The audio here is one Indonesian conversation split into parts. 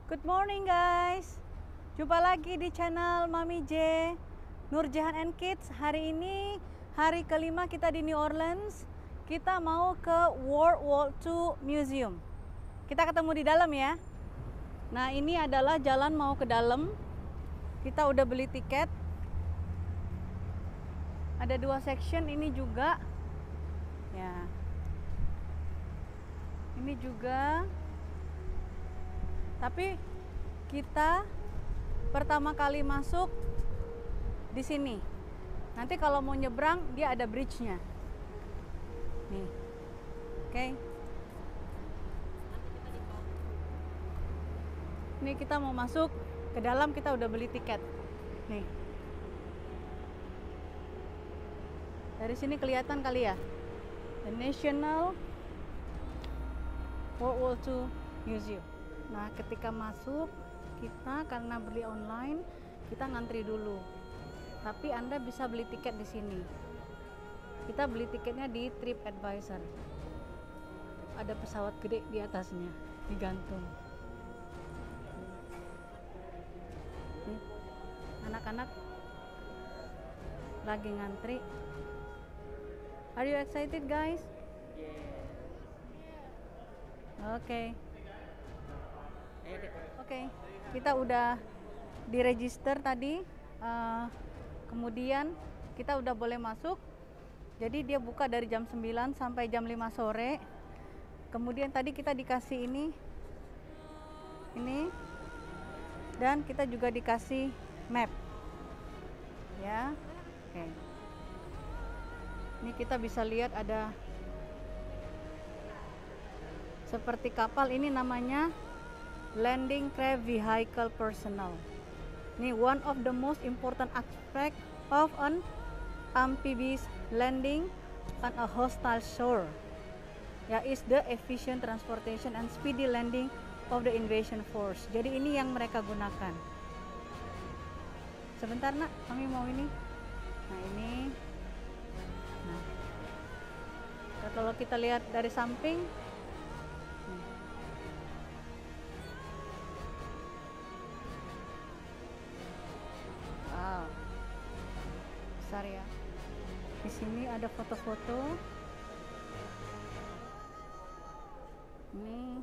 Good morning guys. Jumpa lagi di channel Mami J, Nurjahan and Kids. Hari ini hari kelima kita di New Orleans. Kita mau ke World War II Museum. Kita ketemu di dalam ya. Nah, ini adalah jalan mau ke dalam. Kita udah beli tiket. Ada 2 section ini juga. Ya. Ini juga. Tapi kita pertama kali masuk di sini. Nanti kalau mau nyebrang dia ada bridge-nya. Nih. Oke. Ini kita mau masuk ke dalam, kita udah beli tiket. Nih. Dari sini kelihatan kali ya. The National World War II Museum. Nah, ketika masuk, kita karena beli online, kita ngantri dulu. Tapi Anda bisa beli tiket di sini. Kita beli tiketnya di TripAdvisor. Ada pesawat gede di atasnya, digantung. Anak-anak lagi ngantri. Are you excited, guys? Oke. Oke, kita udah diregister tadi, kemudian kita udah boleh masuk. Jadi dia buka dari jam 9 sampai jam 5 sore. Kemudian tadi kita dikasih ini, dan kita juga dikasih map, ya. Oke. Ini kita bisa lihat ada seperti kapal, ini namanya Landing Craft Vehicle Personnel. Ini one of the most important aspect of an amphibious landing on a hostile shore. Ya, is the efficient transportation and speedy landing of the invasion force. Jadi ini yang mereka gunakan. Sebentar nak, kami mau ini. Nah ini. Nah, kalau kita lihat dari samping. Wow, besar ya. Di sini ada foto-foto. Ini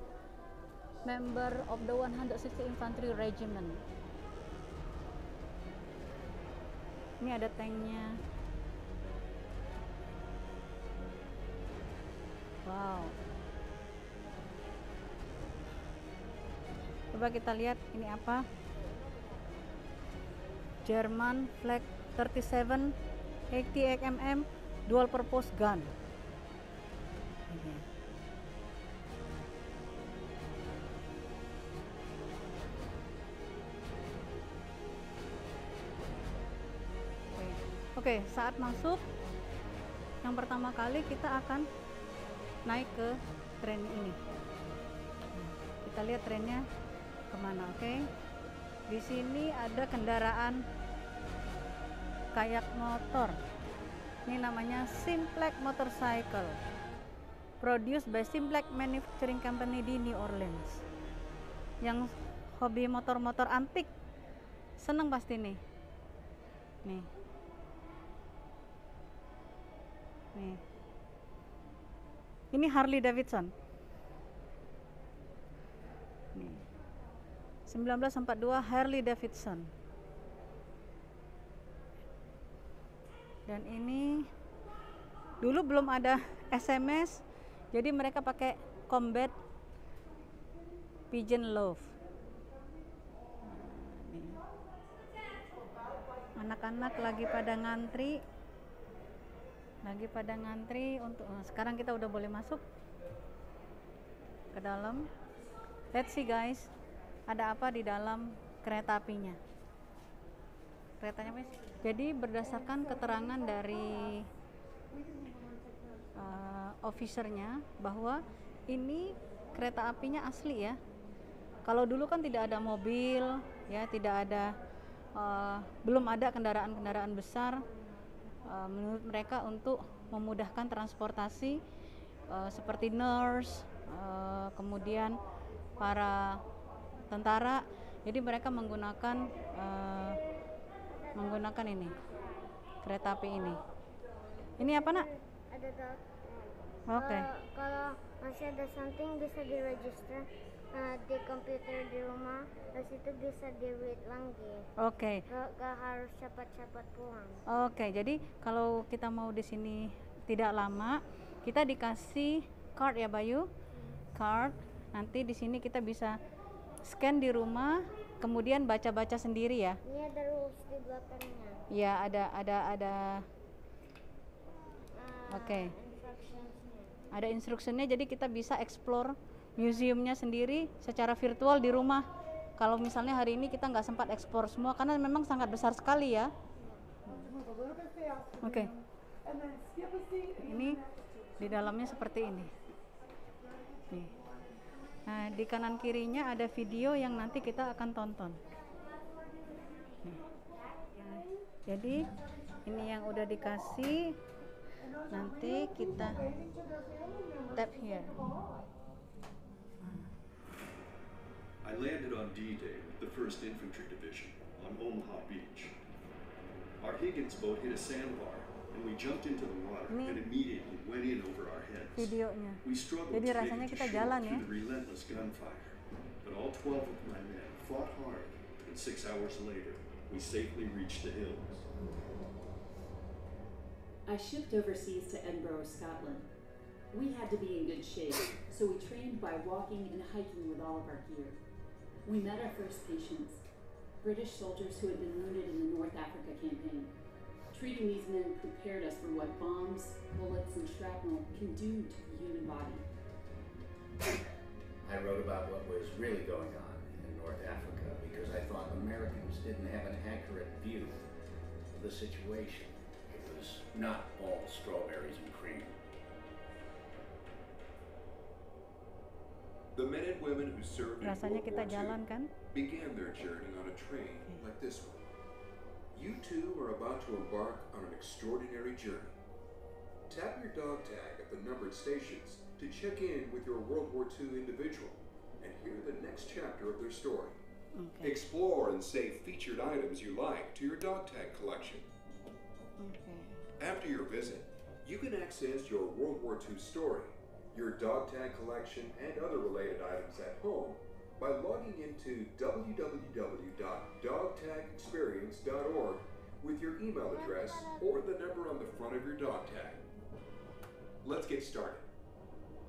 member of the 160 Infantry Regiment. Ini ada tanknya. Wow. Coba kita lihat ini apa? German Flag 37 80 mm dual purpose gun. Oke, saat masuk yang pertama kali kita akan naik ke tren ini. Kita lihat trennya kemana, oke? Di sini ada kendaraan kayak motor. Ini namanya Simplex Motorcycle. Produced by Simplex Manufacturing Company di New Orleans. Yang hobi motor-motor antik seneng pasti nih. Nih. Nih. Ini Harley Davidson. Nih. 1942 Harley Davidson. Dan ini dulu belum ada SMS, jadi mereka pakai Combat Pigeon Love. Anak-anak lagi pada ngantri untuk sekarang kita udah boleh masuk ke dalam. Let's see guys, ada apa di dalam kereta apinya. Keretanya apa sih? Jadi berdasarkan keterangan dari officernya bahwa ini kereta apinya asli ya. Kalau dulu kan tidak ada mobil ya, tidak ada belum ada kendaraan-kendaraan besar. Menurut mereka untuk memudahkan transportasi seperti nurse, kemudian para tentara. Jadi mereka menggunakan ini kereta api ini. Ini apa nak? Ada dot. Oke. Kalau masih ada something bisa di-register di komputer di rumah, terus itu bisa di-read lagi. Oke. Gak harus cepat-cepat pulang. Oke, jadi kalau kita mau di sini tidak lama, kita dikasih card ya Bayu, card. Nanti di sini kita bisa scan di rumah, kemudian baca-baca sendiri ya. Ini ada rules di belakangnya. Ya, ada. Oke. Instructionsnya. Ada instruksinya, jadi kita bisa explore museumnya sendiri secara virtual di rumah. Kalau misalnya hari ini kita nggak sempat explore semua karena memang sangat besar sekali ya. Oke. Ini di dalamnya seperti ini. Nih. Nah, di kanan kirinya ada video yang nanti kita akan tonton. Nih. Jadi ini yang udah dikasih, nanti kita tap here. I landed on D-Day with the 1st Infantry Division on Omaha Beach. Our Higgins boat hit a sandbar, and we jumped into the water and immediately went in over our heads. Videonya. We struggled Jadi to make rasanya it to kita shore jalan ya. through the relentless gunfire, but all 12 of my men fought hard, and 6 hours later, we safely reached the hills. I shipped overseas to Edinburgh, Scotland. We had to be in good shape, so we trained by walking and hiking with all of our gear. We met our first patients, British soldiers who had been wounded in the North Africa campaign. Treating these men prepared us for what bombs, bullets, and shrapnel can do to the human body. I wrote about what was really going on in North Africa because I thought Americans didn't have an accurate view of the situation. It was not all strawberries and cream. The men and women who served in Rasanya World kita War jalan II kan? began their journey on a train like this one. You too are about to embark on an extraordinary journey. Tap your dog tag at the numbered stations to check in with your World War II individual and hear the next chapter of their story. Okay. Explore and save featured items you like to your dog tag collection. Okay. After your visit, you can access your World War II story, your dog tag collection, and other related items at home by logging into www.dogtagexperience.org with your email address or the number on the front of your dog tag. Let's get started.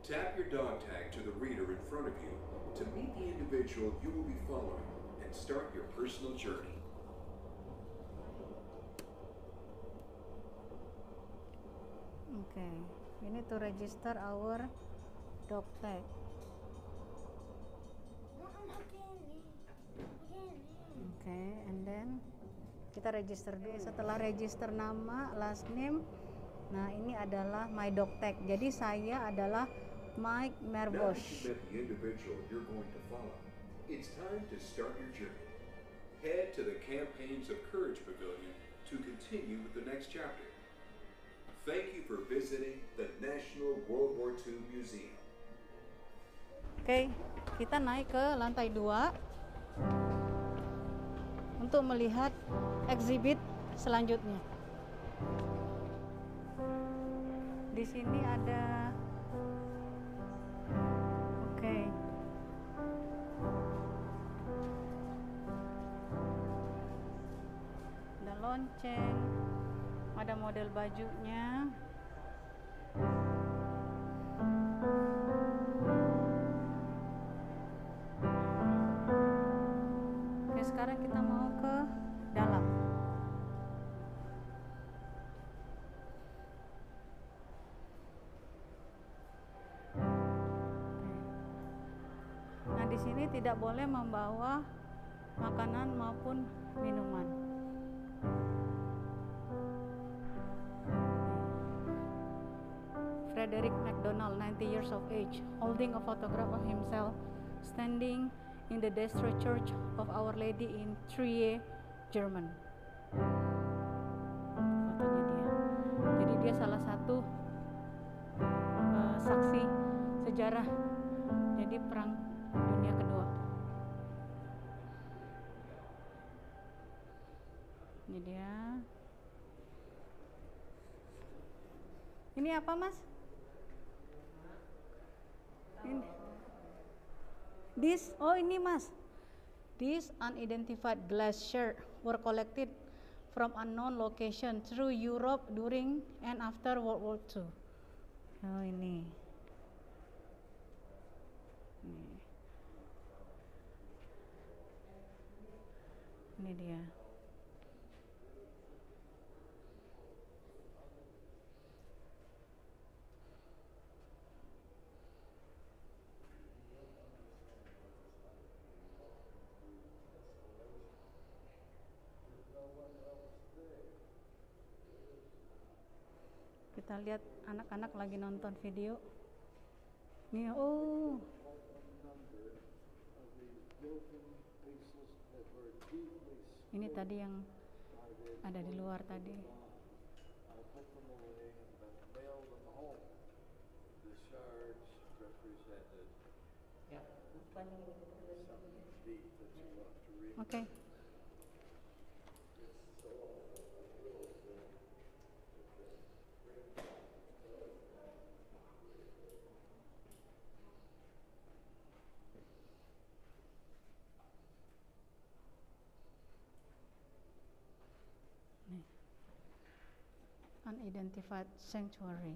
Tap your dog tag to the reader in front of you to meet the individual you will be following and start your personal journey. Okay, we need to register our dog tag. Okay, and then kita register dulu. Setelah register nama, last name, nah ini adalah my dog tag. Jadi saya adalah Mike Now that Merbosh. you've met the individual you're going to follow, it's time to start your journey. Head to the Campaigns of Courage Pavilion to continue with the next chapter. Thank you for visiting the National World War II Museum. Oke, kita naik ke lantai 2 untuk melihat exhibit selanjutnya. Di sini ada, oke, ada lonceng, ada model bajunya. Oke, sekarang kita mau ke dalam. Nah, di sini tidak boleh membawa makanan maupun minuman. Frederick MacDonald, 90 years of age, holding a photograph of himself standing in the Destroyed Church of Our Lady in Trier, German. Fotonya dia. Jadi dia salah satu saksi sejarah. Jadi perang dunia kedua. Ini dia. Ini apa, Mas? Ini. Ini Mas. These unidentified glass shards were collected from unknown location through Europe during and after World War II. Oh, ini. Ini dia. Kita lihat anak-anak lagi nonton video. Nih, oh. Ini tadi yang ada di luar tadi. Oke. Unidentified sanctuary.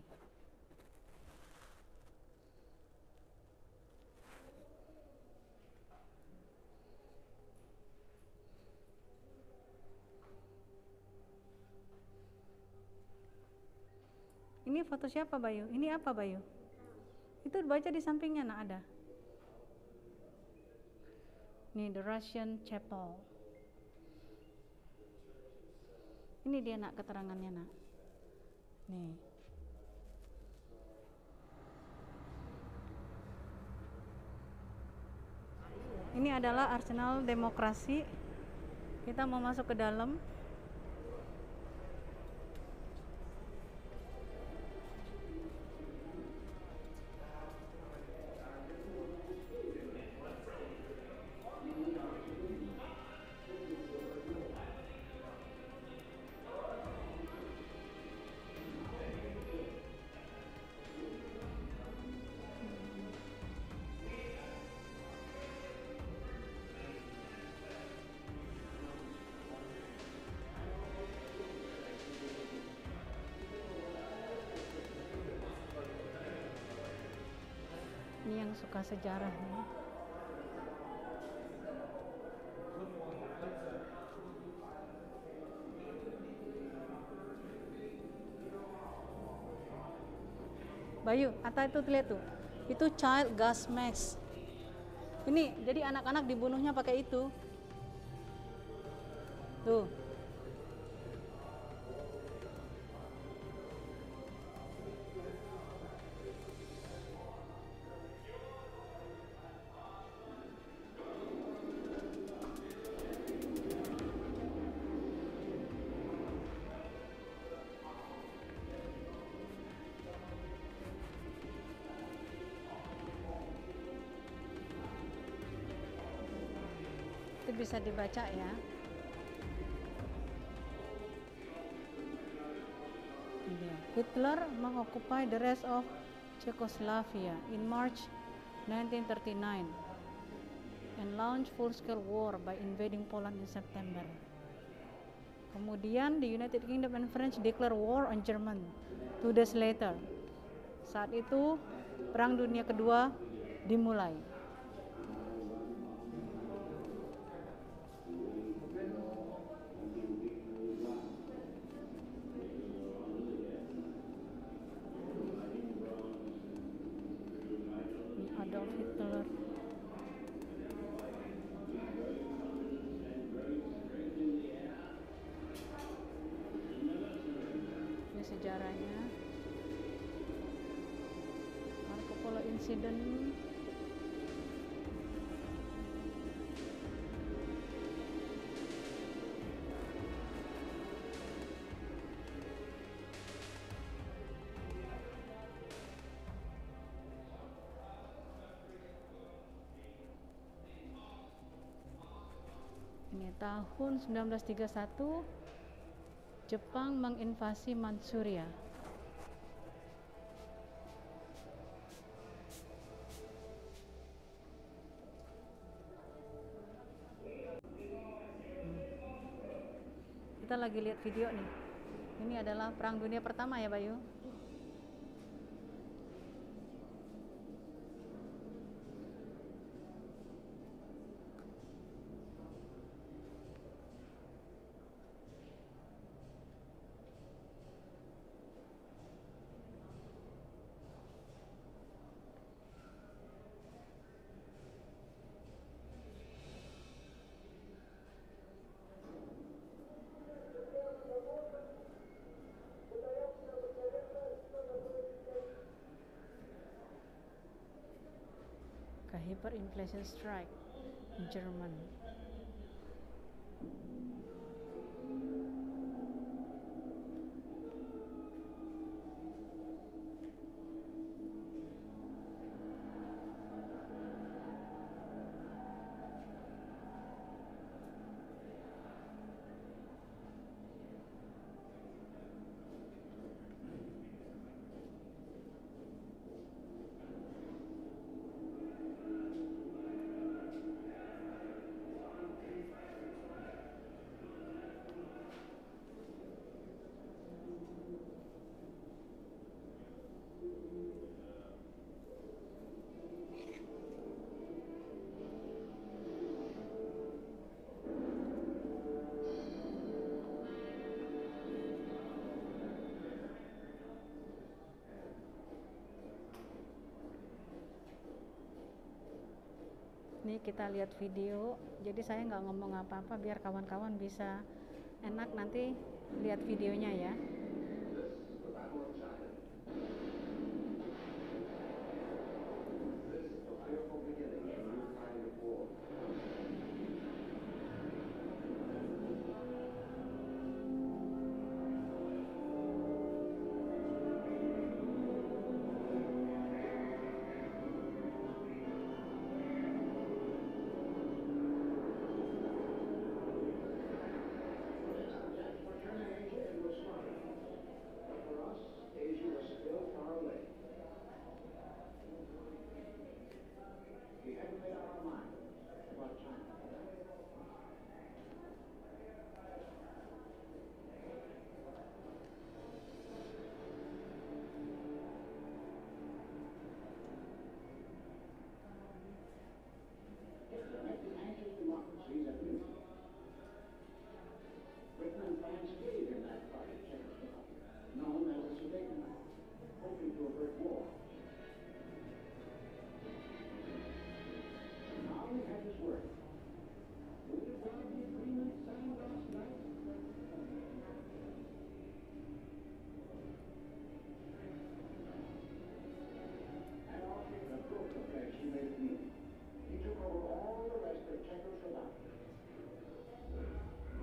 Ini foto siapa, Bayu? Ini apa, Bayu? Itu baca di sampingnya, nak, ada. Nih, the Russian Chapel. Ini dia, nak, keterangannya, nak. Nih. Ini adalah Arsenal Demokrasi. Kita mau masuk ke dalam. Ini yang suka sejarah nih. Bayu, Ata itu lihat tuh. Itu child gas mask. Ini jadi anak-anak dibunuhnya pakai itu. Tuh. Itu bisa dibaca ya. Hitler mengokupai the rest of Czechoslovakia in March 1939 and launched full-scale war by invading Poland in September. Kemudian the United Kingdom and French declare war on Germany 2 days later. Saat itu Perang Dunia Kedua dimulai. Adolf Hitler. Ini sejarahnya. Marco Polo Incident. Ini tahun 1931 Jepang menginvasi Manchuria. Kita lagi lihat video nih. Ini adalah Perang Dunia Pertama ya, Bayu? Hyperinflation strike in German. Nih kita lihat video, jadi saya nggak ngomong apa-apa biar kawan-kawan bisa enak nanti lihat videonya ya.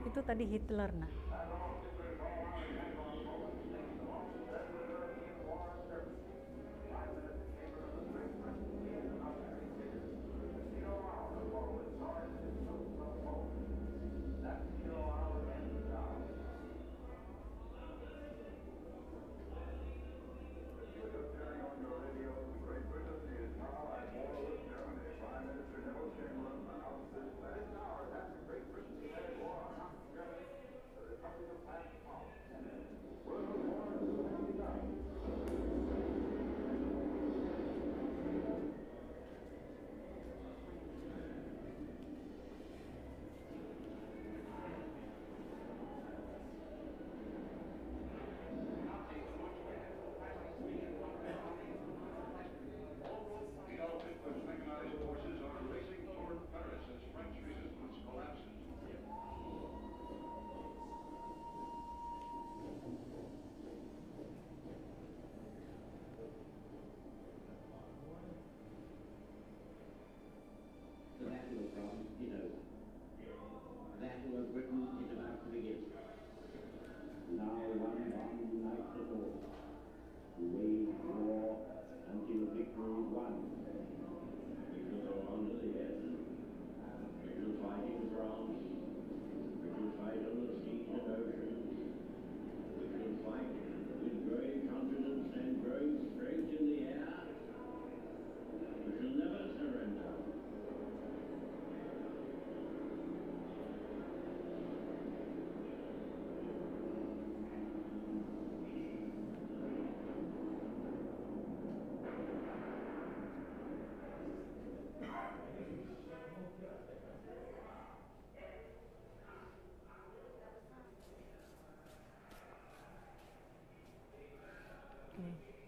Itu tadi Hitler, nah.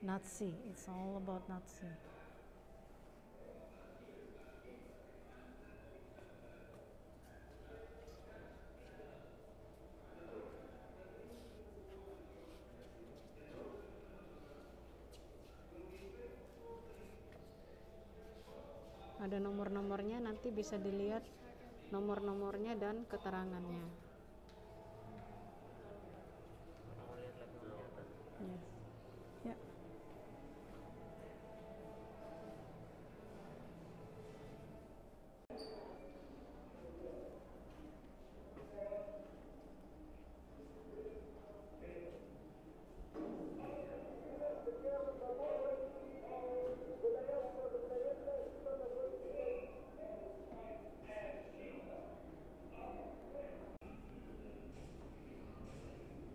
Nazi. It's all about Nazi. Ada nomor-nomornya, nanti bisa dilihat nomor-nomornya dan keterangannya. Yes. Ya.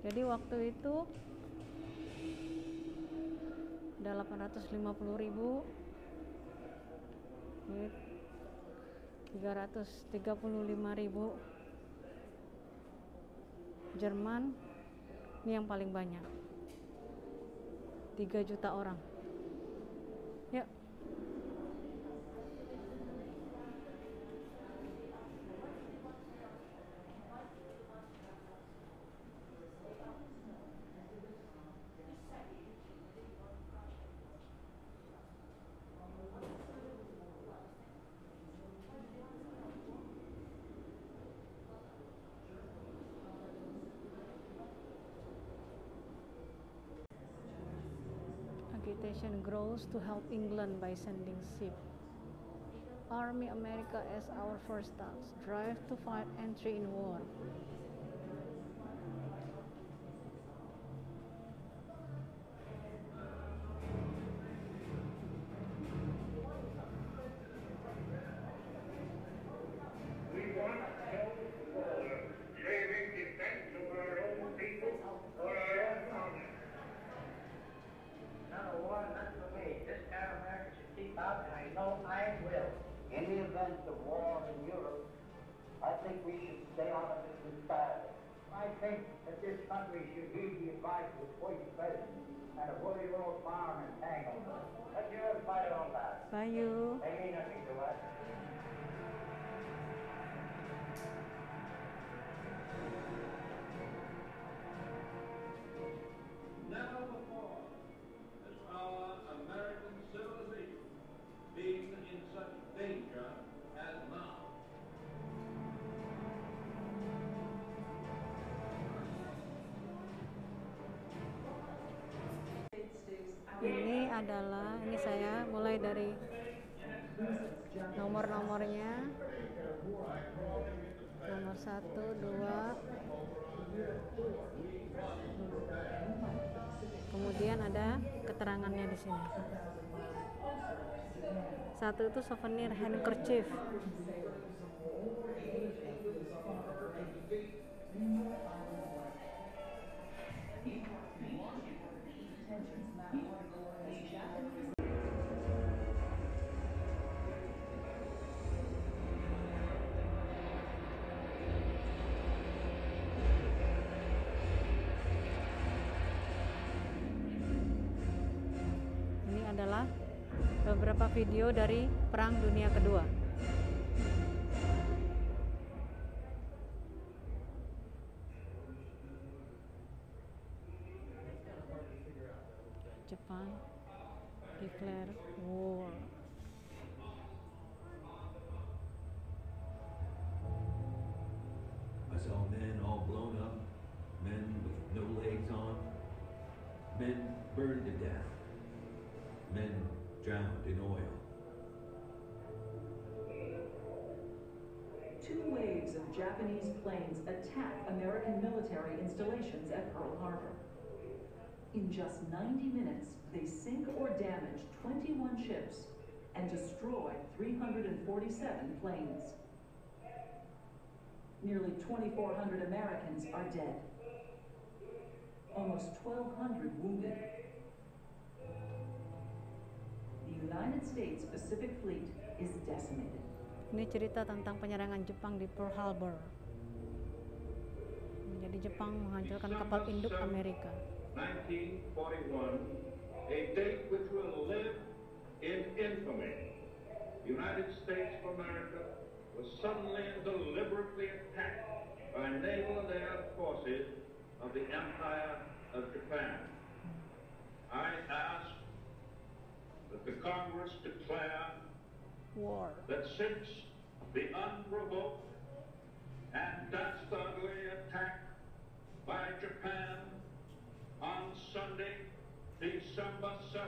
Jadi waktu itu ada 850.000, 335.000. Jerman ini yang paling banyak, 3 juta orang. Ya. Agitation grows to help England by sending ship. Army America as our first task. Drive to fight entry in war. We want no war, saving defense of our own people or our own honor. No, war, not for me. This town America should keep out, and I know I will. In the event of war in Europe, I think we should stay out of it entirely. I think that this country should heed the advice of its first president and avoid a little farm and tangle. Let Europe fight it on that. Bye you. They mean nothing to us. Never before has our American civilization been in such danger as now. Ini saya mulai dari nomor-nomornya. Nomor 1, 2. Kemudian ada keterangannya di sini. 1 itu souvenir handkerchief. Ini adalah beberapa video dari Perang Dunia Kedua. Jepang declare war. I saw men all blown up, men with no legs on, men burned to death, men drowned in oil. 2 waves of Japanese planes attack American military installations at Pearl Harbor. In just 90 minutes, they sink or damage 21 ships and destroy 347 planes. Nearly 2,400 Americans are dead. Almost 1,200 wounded. The United States Pacific Fleet is decimated. Ini cerita tentang penyerangan Jepang di Pearl Harbor. Jadi Jepang menghancurkan kapal induk Amerika. 1941, a date which will live in infamy. The United States of America was suddenly and deliberately attacked by naval and air forces of the Empire of Japan. I ask that the Congress declare War. that since the unprovoked and dastardly attack by Japan on Sunday, December 7,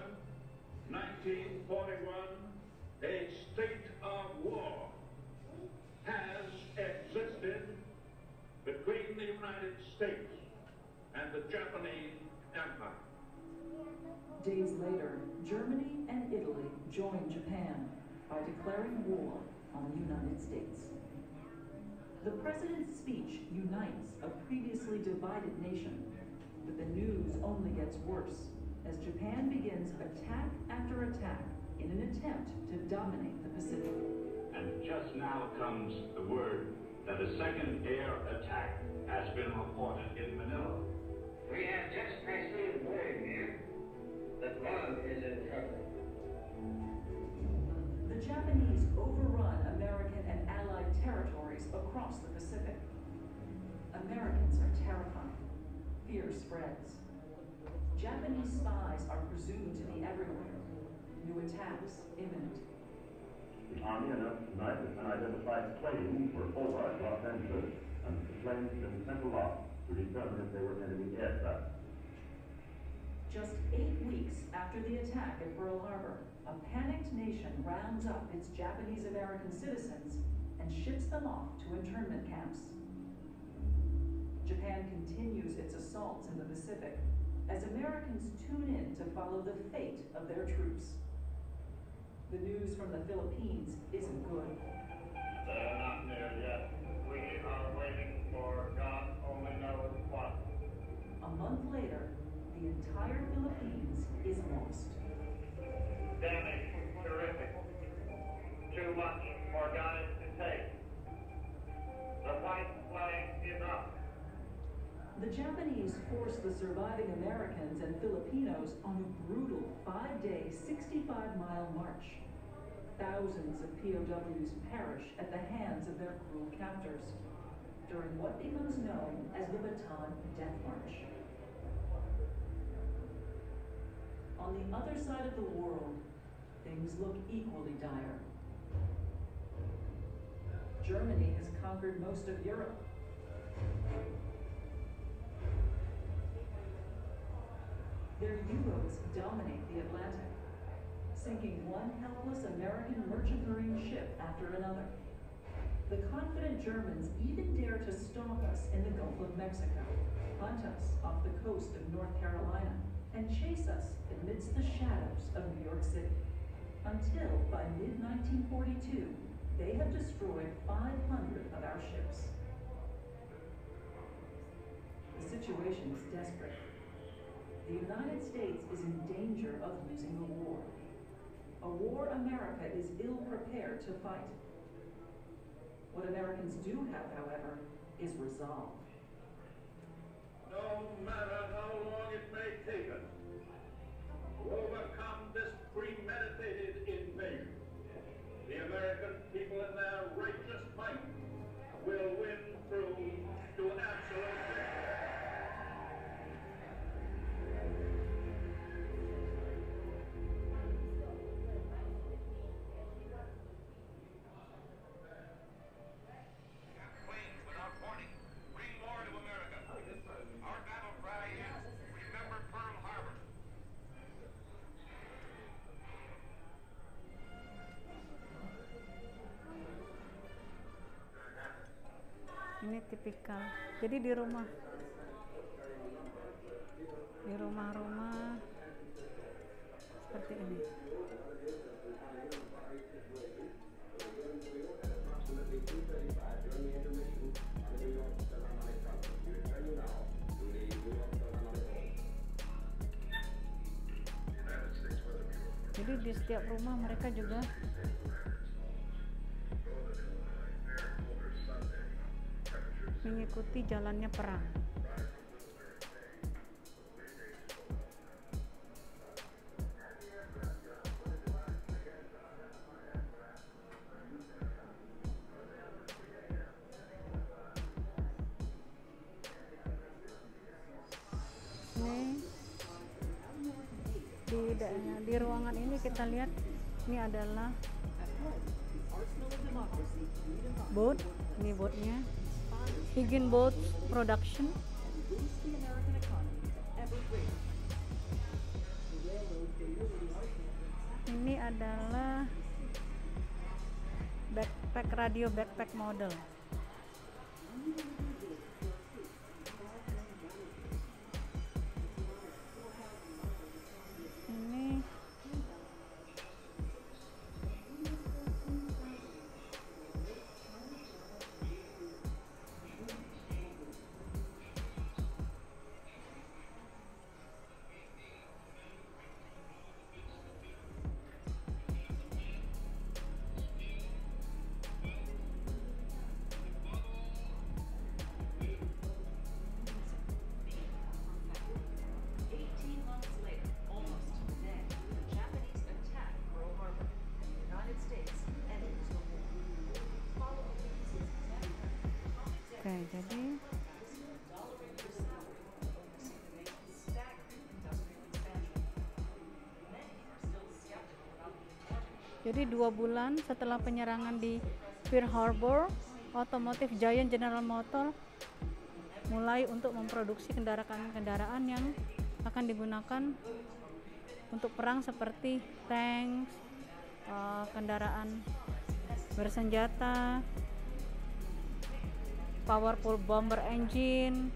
1941, a state of war has existed between the United States and the Japanese Empire. Days later, Germany and Italy joined Japan by declaring war on the United States. The president's speech unites a previously divided nation, but the news only gets worse as Japan begins attack after attack in an attempt to dominate the Pacific. And just now comes the word that a second air attack has been reported in Manila. We have just received word here that one is in trouble. The Japanese overrun American and Allied territories across the Pacific. Americans are terrified. Fear spreads. Japanese spies are presumed to be everywhere. New attacks imminent. The Army announced tonight that unidentified planes were over Los Angeles, and the planes have been sent aloft to determine if they were enemy aircraft. Just 8 weeks after the attack at Pearl Harbor, a panicked nation rounds up its Japanese American citizens and ships them off to internment camps. Japan continues its assaults in the Pacific as Americans tune in to follow the fate of their troops. The news from the Philippines isn't good. They're not there yet. We are waiting for God only knows what. A month later, the entire Philippines is lost. Damage terrific. Too much for guys to take. The white flag is up. The Japanese forced the surviving Americans and Filipinos on a brutal 5-day, 65-mile march. Thousands of POWs perish at the hands of their cruel captors during what becomes known as the Bataan Death March. On the other side of the world, things look equally dire. Germany has conquered most of Europe. Their U-boats dominate the Atlantic, sinking one helpless American merchant marine ship after another. The confident Germans even dare to stalk us in the Gulf of Mexico, hunt us off the coast of North Carolina, and chase us amidst the shadows of New York City. Until, by mid-1942, they have destroyed 500 of our ships. The situation is desperate. The United States is in danger of losing the war. A war America is ill-prepared to fight. What Americans do have, however, is resolve. No matter how long it may take us to overcome this premeditated invasion, the American people in their righteous might will win through to absolute victory. Ini tipikal. Jadi di rumah-rumah seperti ini. Jadi di setiap rumah mereka juga mengikuti jalannya perang. kita lihat ini adalah boat. Ini boatnya Higgin Boat Production. Ini adalah backpack radio, backpack model. Ini oke, jadi 2 bulan setelah penyerangan di Pearl Harbor, otomotif giant General Motors mulai untuk memproduksi kendaraan-kendaraan yang akan digunakan untuk perang seperti tank, kendaraan bersenjata, powerful bomber engine.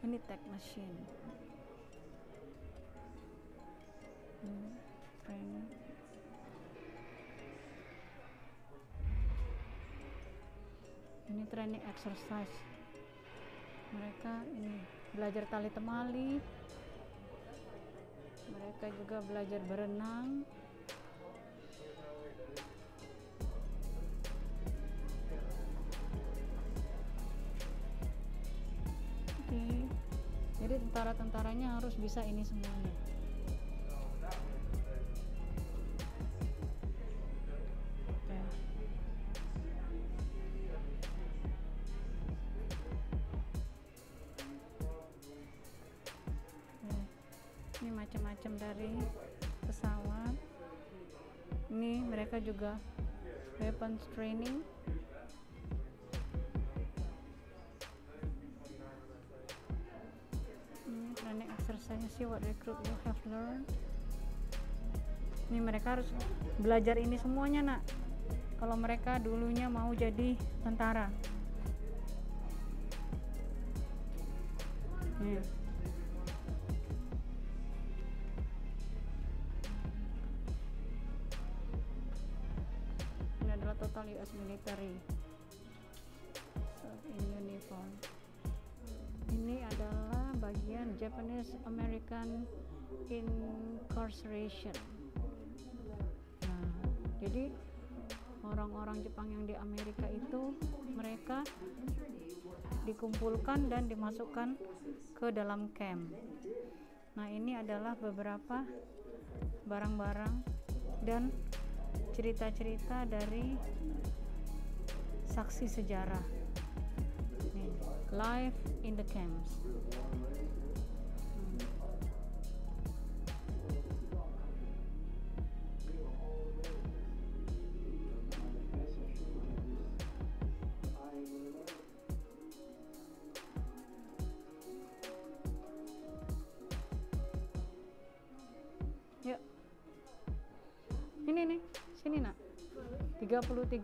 Ini tech machine. Training. Ini training exercise. Mereka ini belajar tali temali. Mereka juga belajar berenang. Jadi tentara-tentaranya harus bisa ini semuanya. Ini macam-macam dari pesawat. Ini mereka juga weapons training. Training exercise, see what recruit you have learned. Ini mereka harus belajar ini semuanya, nak. Kalau mereka dulunya mau jadi tentara. Nih. Ini adalah total US military in uniform. Ini adalah bagian Japanese American incarceration. Nah, jadi orang-orang Jepang yang di Amerika itu mereka dikumpulkan dan dimasukkan ke dalam camp. Nah, ini adalah beberapa barang-barang dan cerita-cerita dari saksi sejarah. Nih, live in the camps. Yuk. Ini nih, sini nak. 33.000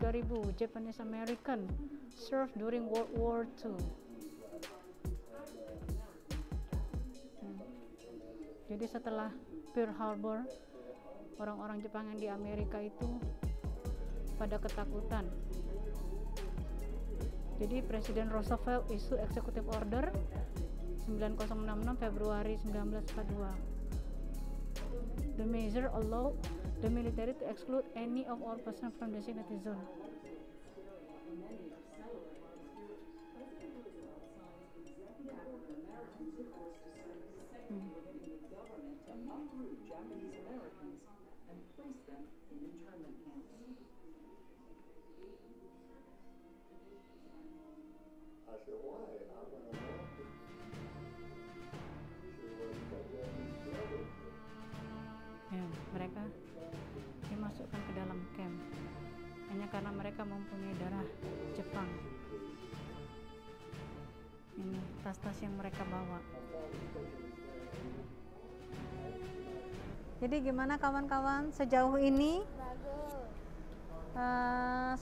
Japanese American served during World War II. Jadi setelah Pearl Harbor, orang-orang Jepang yang di Amerika itu pada ketakutan. Jadi Presiden Roosevelt issue executive order 9066 Februari 1942. The measure allowed the military to exclude any of all persons from designated zone. and place them in internment camps. I said, why? I'm going to help you. She said, well, you got to have these brothers. Ya, mereka dimasukkan ke dalam camp hanya karena mereka mempunyai darah Jepang. Ini tas-tas yang mereka bawa. Jadi gimana kawan-kawan sejauh ini?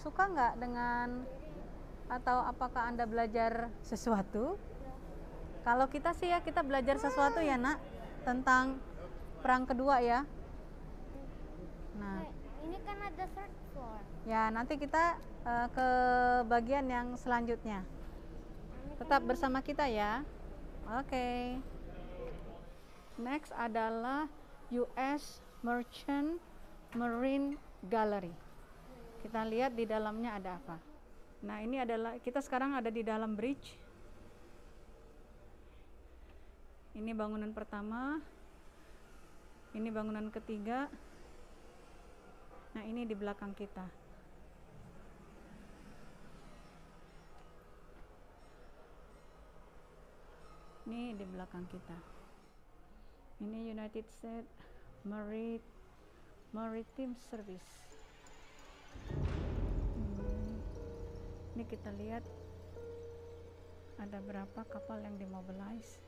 Suka nggak dengan, atau apakah Anda belajar sesuatu? Kalau kita sih ya, kita belajar sesuatu ya nak, tentang perang kedua ya. Nah, Ini kan ada third floor. ya nanti kita ke bagian yang selanjutnya. Tetap bersama kita ya. Oke. Next adalah US Merchant Marine Gallery. Kita lihat di dalamnya ada apa. Nah, ini adalah, kita sekarang ada di dalam bridge. Ini bangunan pertama. Ini bangunan ketiga. Nah, ini di belakang kita. Ini di belakang kita. Ini United States Maritime Service. Ini kita lihat ada berapa kapal yang dimobilize.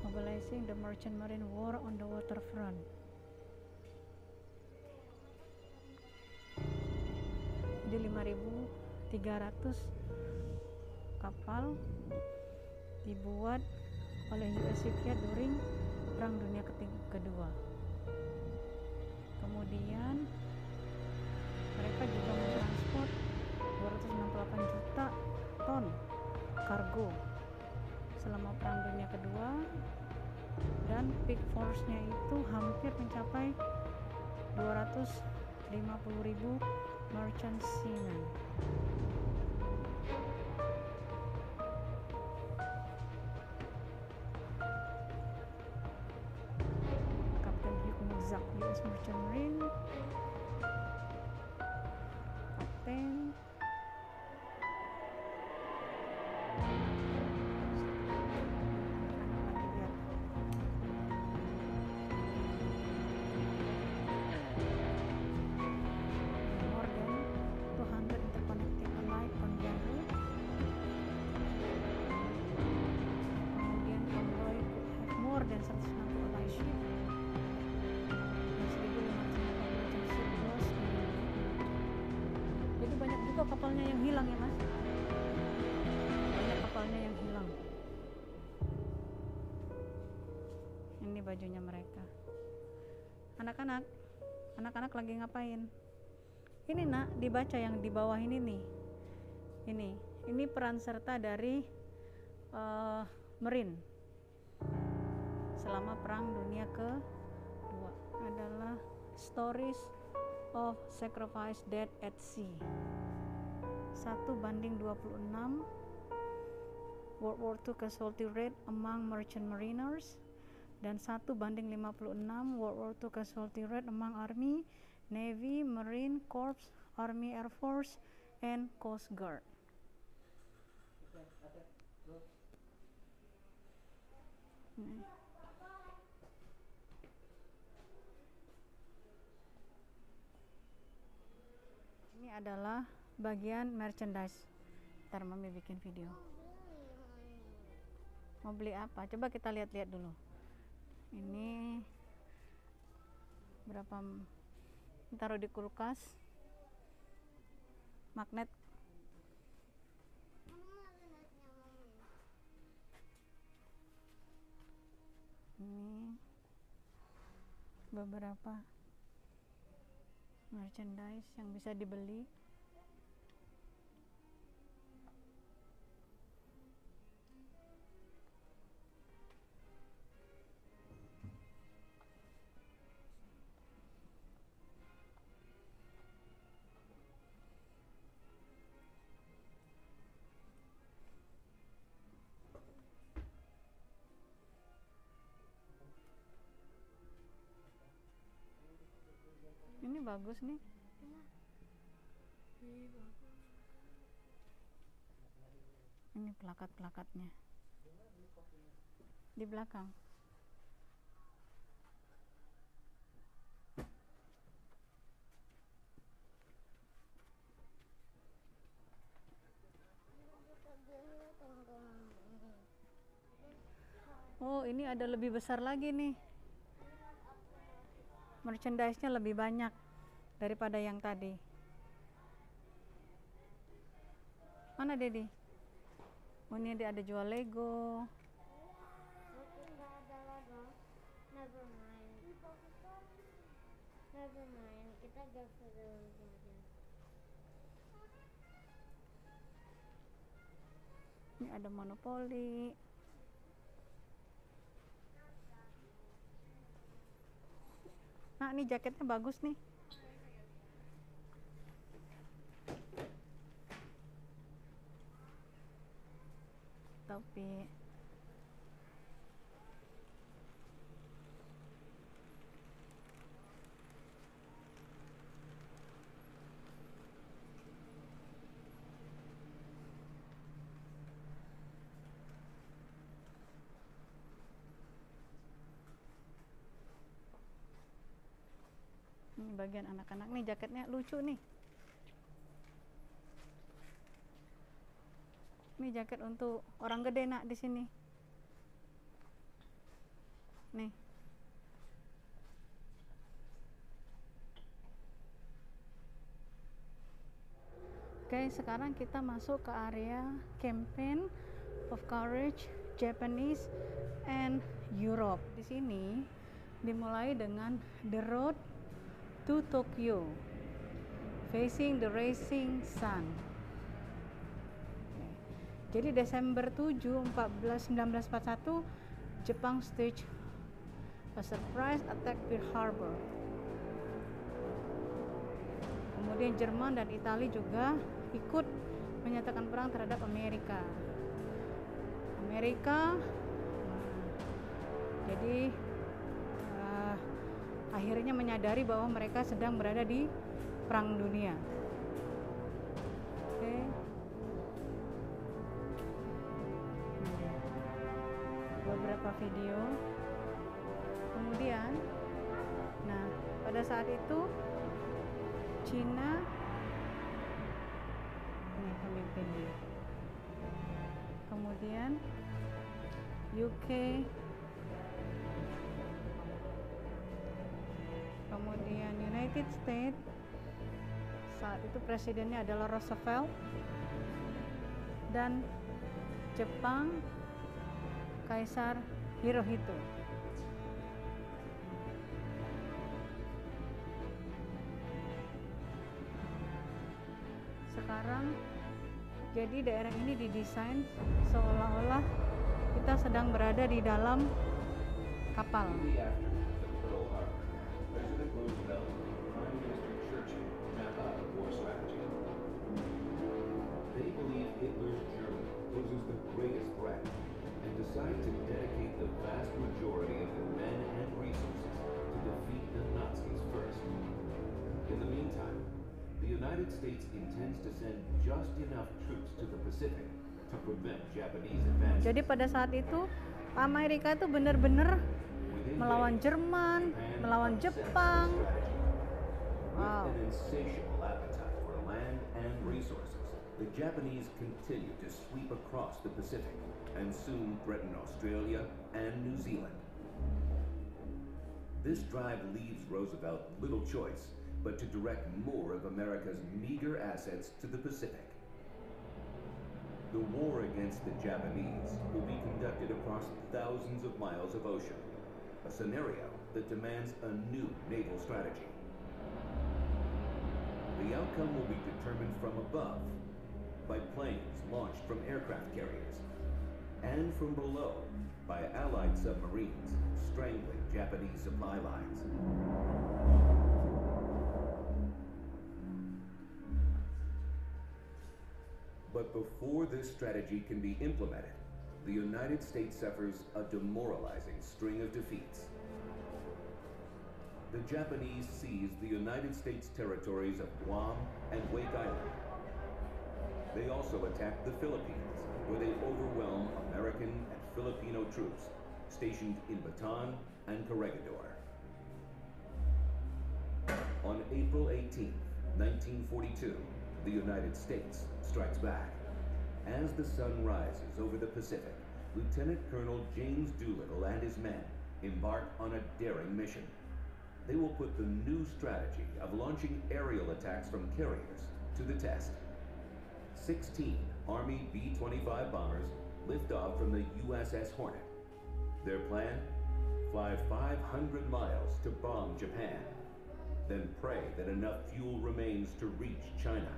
Mobilizing the Merchant Marine War on the waterfront. Di 5.300 kapal dibuat oleh US shipyard during Perang Dunia Kedua. Kemudian mereka juga mentransport 268 juta ton kargo selama Perang Dunia Kedua, dan peak force-nya itu hampir mencapai 250.000 merchant seamen. Kapten Hugh Muzak, US Merchant Marine. Kapten kapalnya yang hilang ya mas, banyak kapalnya yang hilang. Ini bajunya mereka. Anak-anak lagi ngapain? Ini nak, dibaca yang di bawah ini nih. Ini peran serta dari Marine selama Perang Dunia Kedua adalah Stories of Sacrifice Dead at Sea. 1:26 World War II casualty rate among merchant mariners, dan 1:56 World War II casualty rate among Army, Navy, Marine Corps, Army Air Force, and Coast Guard. Ini adalah bagian merchandise. Ntar mami bikin video. Mau beli apa? Coba kita lihat-lihat dulu. Ini berapa? Taruh di kulkas. Magnet. Ini beberapa merchandise yang bisa dibeli. bagus nih. Ini plakat-plakatnya di belakang. Oh, ini ada lebih besar lagi nih. Merchandise-nya lebih banyak daripada yang tadi. Mana Dedi? Oh, ini dia ada jual Lego. Nggak ada Lego. Never mind. Never mind. Kita go for the Lego aja. Ini ada Monopoly. Nah, ini jaketnya bagus nih. Topi. Ini bagian anak-anak nih, jaketnya lucu nih. Ini jaket untuk orang gede nak di sini. Nih. Oke, sekarang kita masuk ke area Campaign of Courage Japanese and Europe. Di sini dimulai dengan The Road to Tokyo, Facing the Rising Sun. Jadi Desember 7, 1941, Jepang stage a surprise attack Pearl Harbor. Kemudian Jerman dan Italia juga ikut menyatakan perang terhadap Amerika. Jadi akhirnya menyadari bahwa mereka sedang berada di perang dunia. Oke. Beberapa video. Kemudian, nah pada saat itu Cina, ini pemimpinnya. Kemudian UK, kemudian United States, saat itu presidennya adalah Roosevelt, dan Jepang, Kaisar Hirohito. Sekarang jadi daerah ini didesain seolah-olah kita sedang berada di dalam kapal. President Roosevelt and Prime Minister Churchill map out a war strategy. They believe Hitler's Germany poses the greatest threat and decide to dedicate the vast majority of their men and resources to defeat the Nazis first. In the meantime, the United States intends to send just enough troops to the Pacific to prevent Japanese advance. Jadi pada saat itu Amerika itu benar-benar melawan Jerman, melawan Jepang. Wow. With an insatiable appetite for land and resources, the Japanese continue to sweep across the Pacific and soon threaten Australia and New Zealand. This drive leaves Roosevelt little choice but to direct more of America's meager assets to the Pacific. The war against the Japanese will be conducted across thousands of miles of ocean, a scenario that demands a new naval strategy. The outcome will be determined from above, by planes launched from aircraft carriers, and from below, by Allied submarines strangling Japanese supply lines. But before this strategy can be implemented, the United States suffers a demoralizing string of defeats. the Japanese seized the United States territories of Guam and Wake Island. They also attacked the Philippines, where they overwhelmed American and Filipino troops stationed in Bataan and Corregidor. On April 18, 1942, the United States strikes back. As the sun rises over the Pacific, Lieutenant Colonel James Doolittle and his men embark on a daring mission. They will put the new strategy of launching aerial attacks from carriers to the test. 16 Army B-25 bombers lift off from the USS Hornet. Their plan? Fly 500 miles to bomb Japan, then pray that enough fuel remains to reach China.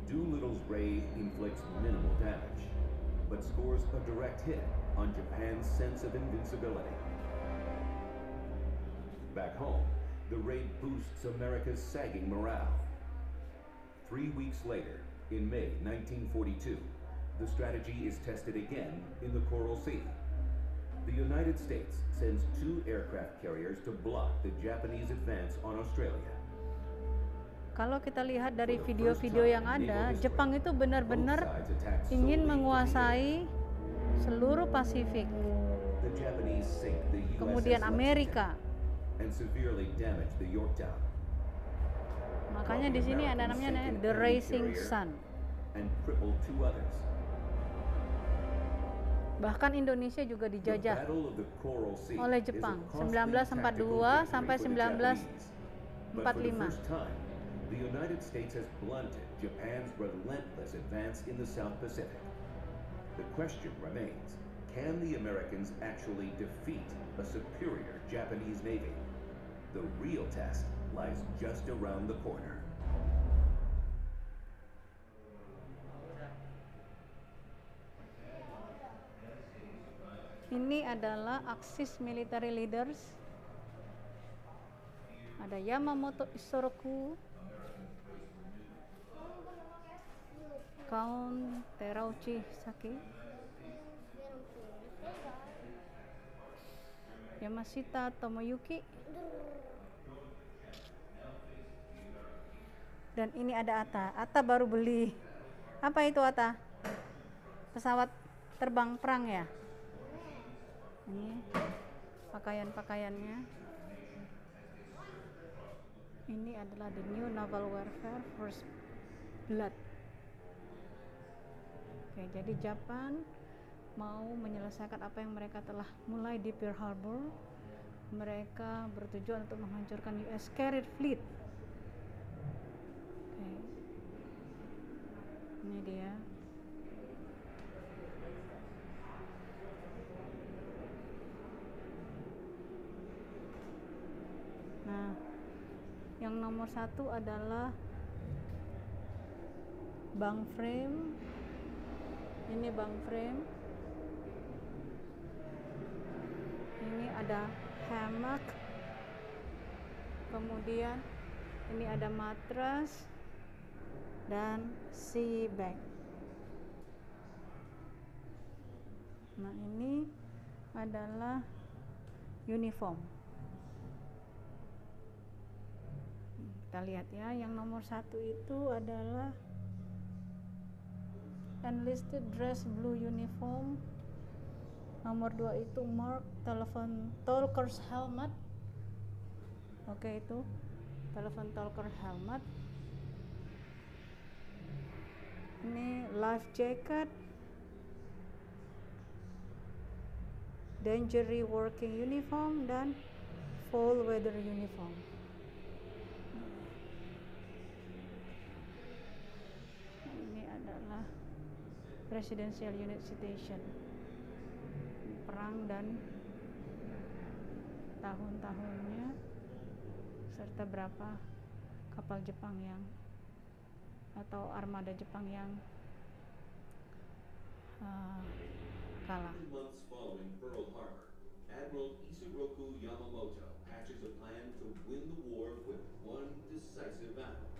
Doolittle's raid inflicts minimal damage, but scores a direct hit on Japan's sense of invincibility. Back home, the raid boosts America's sagging morale. 3 weeks later, in May 1942, the strategy is tested again in the Coral Sea. The United States sends 2 aircraft carriers to block the Japanese advance on Australia. Kalau kita lihat dari video-video yang ada, Jepang itu benar-benar ingin menguasai seluruh Pasifik. Kemudian Amerika. Makanya di sini ada namanya The Rising Sun. Bahkan Indonesia juga dijajah oleh Jepang 1942 sampai 1945. The United States has blunted Japan's relentless advance in the South Pacific. The question remains, can the Americans actually defeat a superior Japanese Navy? The real test lies just around the corner. Ini adalah Axis military leaders. Ada Yamamoto Isoroku, Count Terauchi Saki, Yamashita Tomoyuki, dan ini ada Atta. Atta baru beli. Apa itu Atta? Pesawat terbang perang ya? Ini pakaian-pakaiannya. Ini adalah the new naval warfare first blood. Oke, jadi Jepang mau menyelesaikan apa yang mereka telah mulai di Pearl Harbor. Mereka bertujuan untuk menghancurkan US Carrier Fleet. Oke. Ini dia. Nah, yang nomor 1 adalah bang frame. Ini bang frame. Ini ada hammock. Kemudian ini ada matras dan sea bag. Nah, ini adalah uniform. Kita lihat ya, yang nomor 1 itu adalah enlisted dress blue uniform. Nomor 2 itu mark telepon talker's helmet. Oke, itu telepon talker helmet. Ini life jacket, dangery working uniform, dan fall weather uniform. Ini adalah Presidential Unit Citation, perang dan tahun-tahunnya serta berapa kapal Jepang yang atau armada Jepang yang kalah. Months following Pearl Harbor, Admiral Isoroku Yamamoto hatches a plan to win the war with one decisive battle.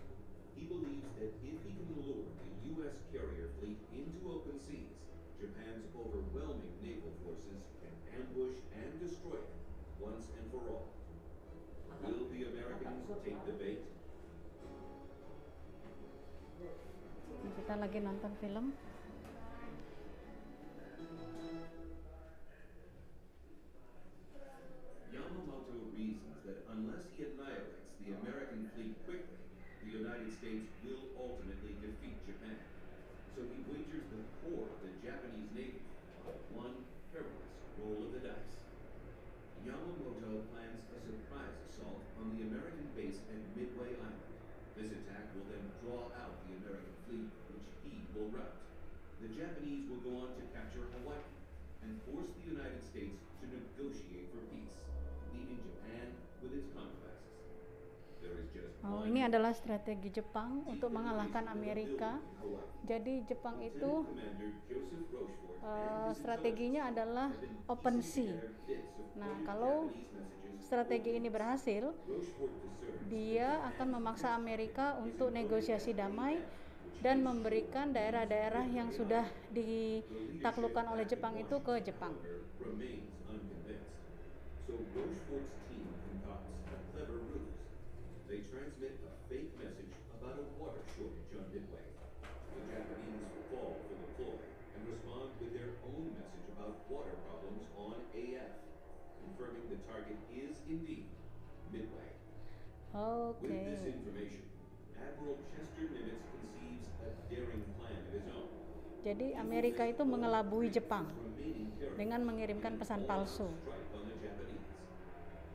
He believes that if he can lure the U.S. carrier fleet into open seas, Japan's overwhelming naval forces can ambush and destroy it once and for all. Will the Americans take the bait? Kita lagi nonton film. Yamamoto reasons that unless he annihilates the American fleet quickly, the United States will ultimately defeat Japan. So he wagers the core of the Japanese Navy on one perilous roll of the dice. Yamamoto plans a surprise assault on the American base at Midway Island. This attack will then draw out the American fleet, which he will rout. The Japanese will go on to capture Hawaii and force the United States to negotiate for peace, leaving Japan with its complexes. There is just Ini adalah strategi Jepang untuk mengalahkan Amerika. Jadi Jepang itu strateginya adalah open sea. Nah, kalau strategi ini berhasil, dia akan memaksa Amerika untuk negosiasi damai dan memberikan daerah-daerah yang sudah ditaklukkan oleh Jepang itu ke Jepang. They transmit a fake message about a water shortage on Midway. The Japanese fall for the ploy and respond with their own message about water problems on AF, confirming the target is indeed Midway. With this information, Admiral Chester Nimitz conceives a daring plan of his own. Jadi Amerika itu mengelabui Jepang dengan mengirimkan pesan palsu.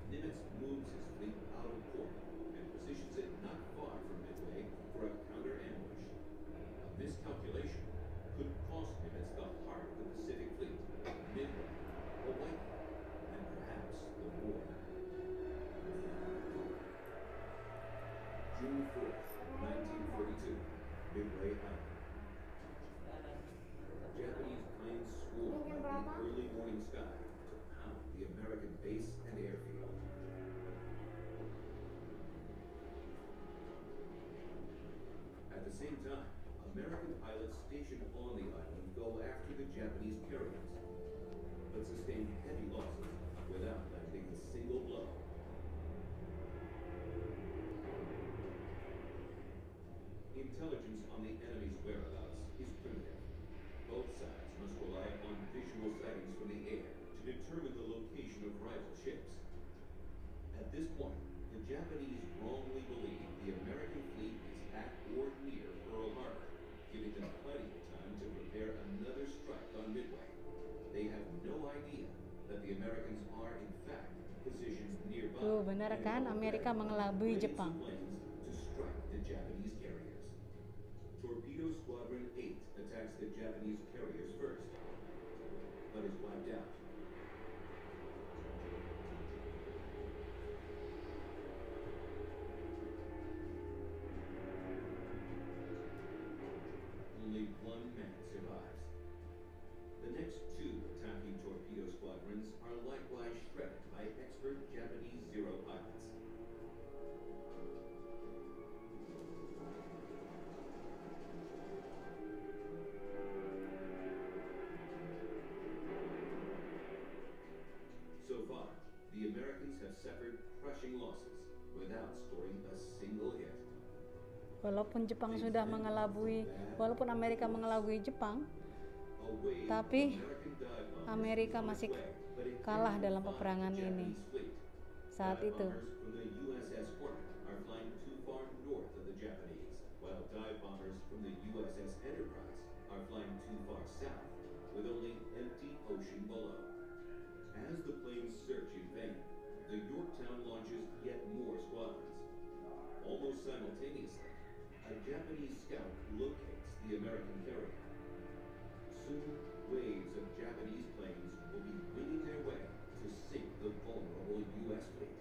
Nimitz moves his fleet out of port and positions it not far from Midway for a counter-ambush. A miscalculation could cost Nimitz the heart of the Pacific Fleet, Midway, Hawaii, and perhaps the war. June 4th, 1942, Midway Island. Japanese planes swarm in the early morning sky to pound the American base and airfield. At the same time, American pilots stationed on the island go after the Japanese carriers, but sustain heavy losses without landing a single blow. Intelligence on the enemy's whereabouts is primitive. Both sides must rely upon visual sightings from the air to determine the location of rival ships. At this point, the Japanese wrongly believe the American fleet is at or near Pearl Harbor, giving them plenty of time to prepare another strike on Midway. They have no idea that the Americans are in fact positioned nearby. Tuh, benar kan? Amerika mengelabui Jepang. To strike the Japanese carriers. Torpedo Squadron 8 attacks the Japanese carriers first, but is wiped out. Only one man survives. The next two attacking torpedo squadrons are likewise shredded by expert Japanese Zero pilots. So far, the Americans have suffered crushing losses without scoring a single hit. Walaupun Amerika mengelabui Jepang, tapi Amerika masih kalah dalam peperangan ini. Saat itu, As the planes search in vain, the Yorktown launches yet more squadrons. Almost simultaneously, a Japanese scout locates the American carrier. Soon, waves of Japanese planes will be winging their way to sink the vulnerable U.S. fleet.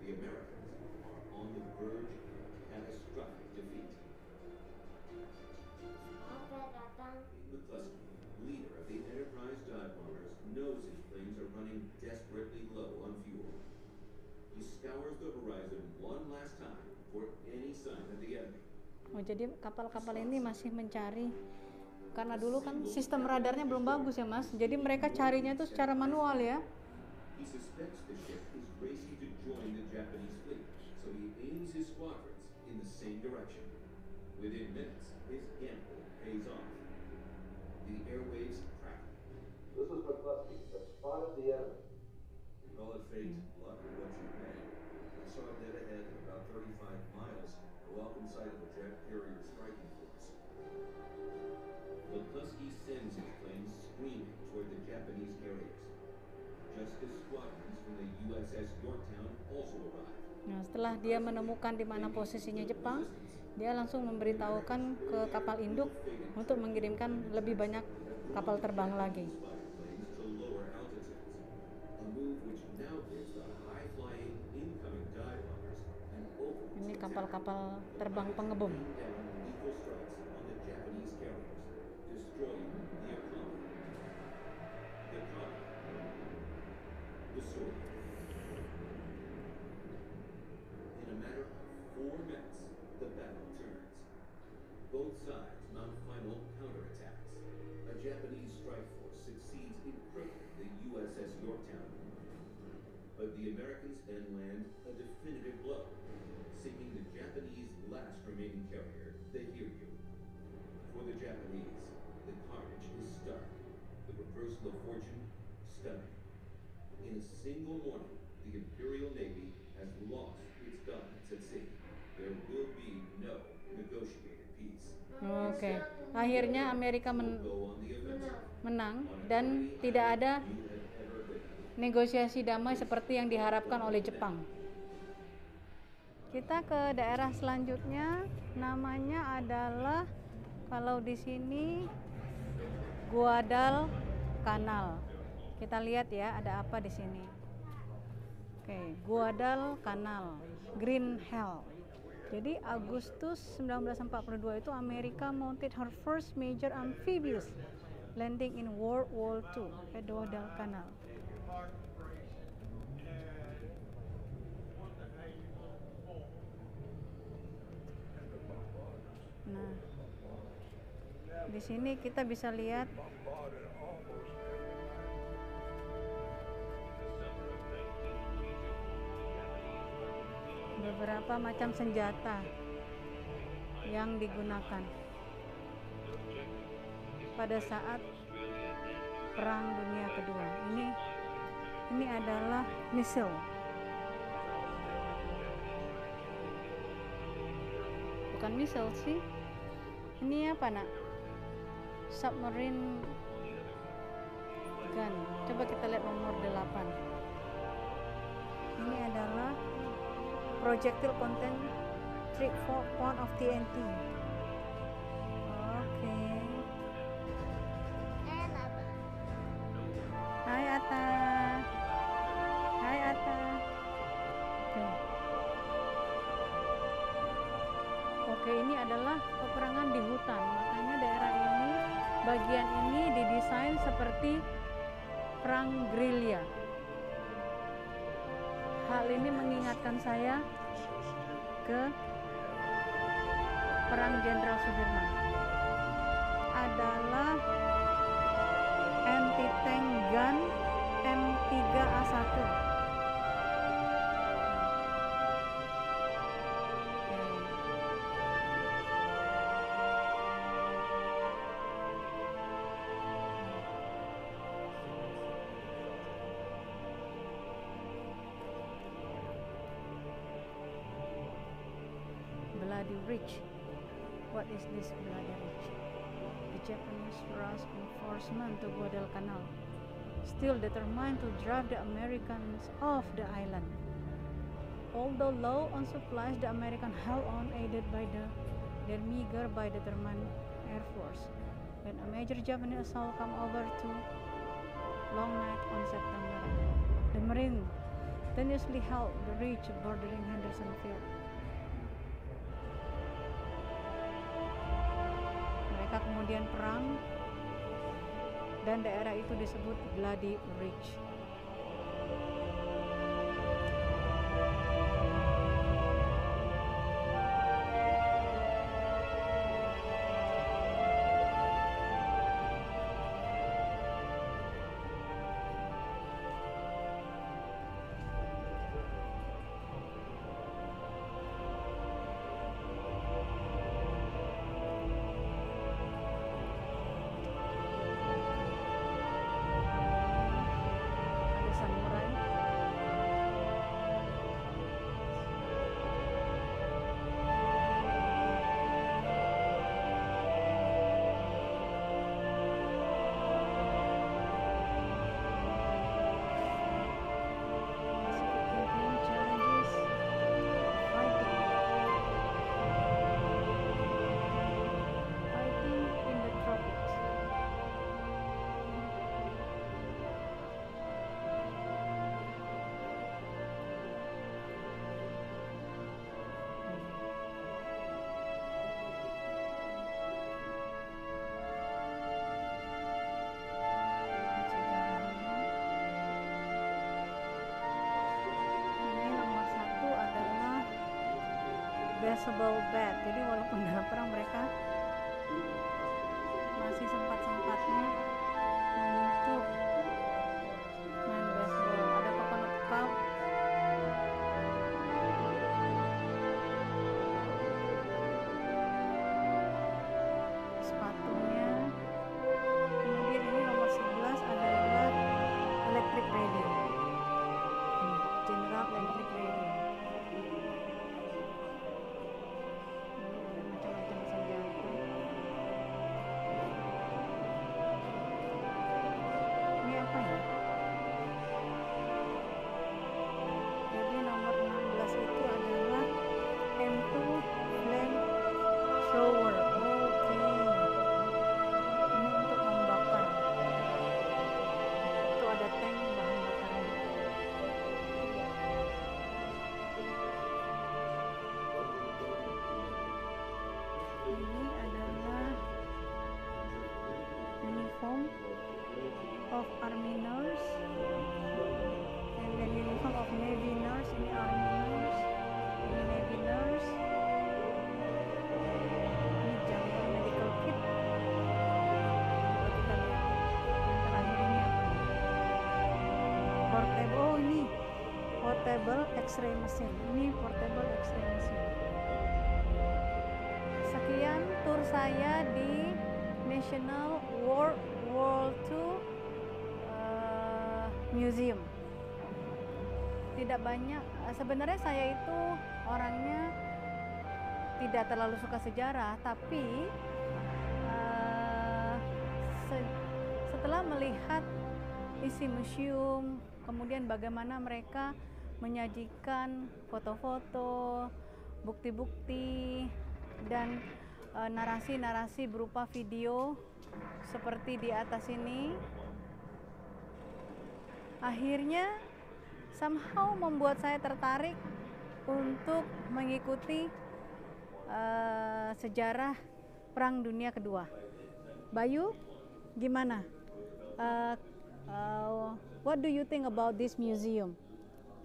The Americans are on the verge of a catastrophic defeat. McCluskey, leader of the Enterprise dive bombers, knows his planes are running desperately low on fuel. He scours the horizon one last time for any sign of the enemy. jadi kapal-kapal ini masih mencari karena dulu kan sistem radarnya belum bagus ya Mas, jadi mereka carinya itu secara manual ya. He suspects the ship is racing to join the Japanese fleet, so he aims his squadrons in the same direction. Within minutes, his gamble pays off. The airwaves crack. This is McCluskey. I've spotted the enemy. Call it fate, luck, or what you may. I saw him dead ahead about 35 miles, well inside of a jet carrier striking force. McCluskey sends his planes screaming toward the Japanese carriers. Just as squadrons from the USS Yorktown also arrive. Nah, setelah dia menemukan di mana posisinya Jepang, dia langsung memberitahukan ke kapal induk untuk mengirimkan lebih banyak kapal terbang lagi. Ini kapal-kapal terbang pengebom. In a matter of 4 minutes, the battle turns. Both sides mount final counterattacks. A Japanese strike force succeeds in crippling the USS Yorktown. But the Americans then land a definitive blow, sinking the Japanese last remaining carrier, the Hiryu. For the Japanese, the carnage is stark. The reversal of fortune, stunning. In a single morning, the Imperial Navy has lost its dominance at sea. There will be no negotiated peace. Oke, akhirnya Amerika menang dan tidak ada negosiasi damai seperti yang diharapkan oleh Jepang. Kita ke daerah selanjutnya, namanya adalah kalau di sini Guadalcanal. Kita lihat ya, ada apa di sini. Oke, Guadalcanal, Green Hell. Jadi Agustus 1942 itu Amerika mounted her first major amphibious landing in World War II at Guadalcanal. Nah, di sini kita bisa lihat beberapa macam senjata yang digunakan pada saat Perang Dunia Kedua. Ini adalah misil. Bukan misil sih. Ini apa nak? Submarine gun. Coba kita lihat nomor 8. Ini adalah projectile content 3 pound of TNT. Oke. Hai Ata. Hai Ata. Oke, ini adalah peperangan di hutan. Makanya daerah ini, bagian ini didesain seperti perang gerilya. Hal ini mengingatkan saya ke Perang Jenderal Sudirman. Adalah anti-tank gun M3A1. Bloody Ridge. What is this Bloody Ridge? The Japanese rushed reinforcements to Guadalcanal, still determined to drive the Americans off the island. Although low on supplies, the Americans held on, aided by their meager but determined air force. When a major Japanese assault came over to Long Night on September, the Marines tenaciously held the ridge bordering Hendersonville. Mereka kemudian perang dan daerah itu disebut Bloody Ridge. submersible bed. Jadi walaupun dalam perang mereka masih sempat-sempatnya untuk main baseball. Ada coconut cup, sepatunya. Kemudian ini nomor 11 adalah electric radio, General Electric Radio. Macam-macam senjata. Ini apa ya? Jadi nomor 16 itu adalah M2 flame thrower. Oke. Ini untuk membakar. Itu ada tank bahan bakarnya. Ini adalah uniform of army nurse, and then uniform of navy nurse. Ini army nurse, ini navy nurse. Ini jungle medical kit. Coba kita lihat yang terakhir ini apa nih? Portable. Oh, ini portable X-ray machine. Ini portable X-ray machine. Sekian tur saya di National World War II Museum. Tidak banyak, sebenarnya saya itu orangnya tidak terlalu suka sejarah, tapi setelah melihat isi museum, kemudian bagaimana mereka menyajikan foto-foto, bukti-bukti, dan narasi-narasi berupa video seperti di atas ini, akhirnya somehow membuat saya tertarik untuk mengikuti sejarah Perang Dunia Kedua. Bayu, gimana? What do you think about this museum?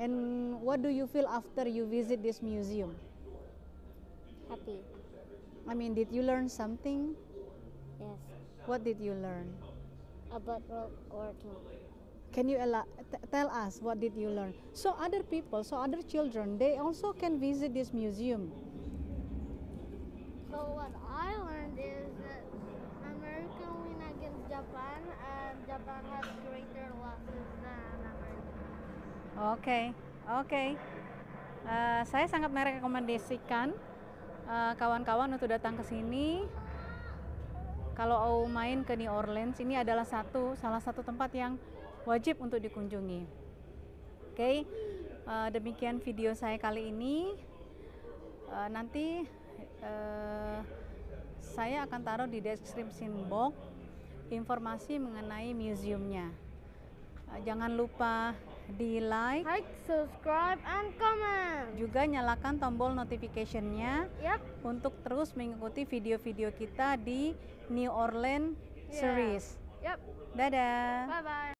And what do you feel after you visit this museum? Happy. I mean, did you learn something? Yes. What did you learn? About World War II. Can you tell us what did you learn? So other people, so other children, they also can visit this museum. So what I learned is that America win against Japan, and Japan has greater losses than America. Oke. Saya sangat merekomendasikan kawan-kawan untuk datang ke sini. Kalau main ke New Orleans, ini adalah salah satu tempat yang wajib untuk dikunjungi. Oke, demikian video saya kali ini. Nanti saya akan taruh di description box informasi mengenai museumnya. Jangan lupa di like, subscribe, and comment. Juga nyalakan tombol notification-nya Yep. untuk terus mengikuti video-video kita di New Orleans series. Yep. Dadah. Bye bye.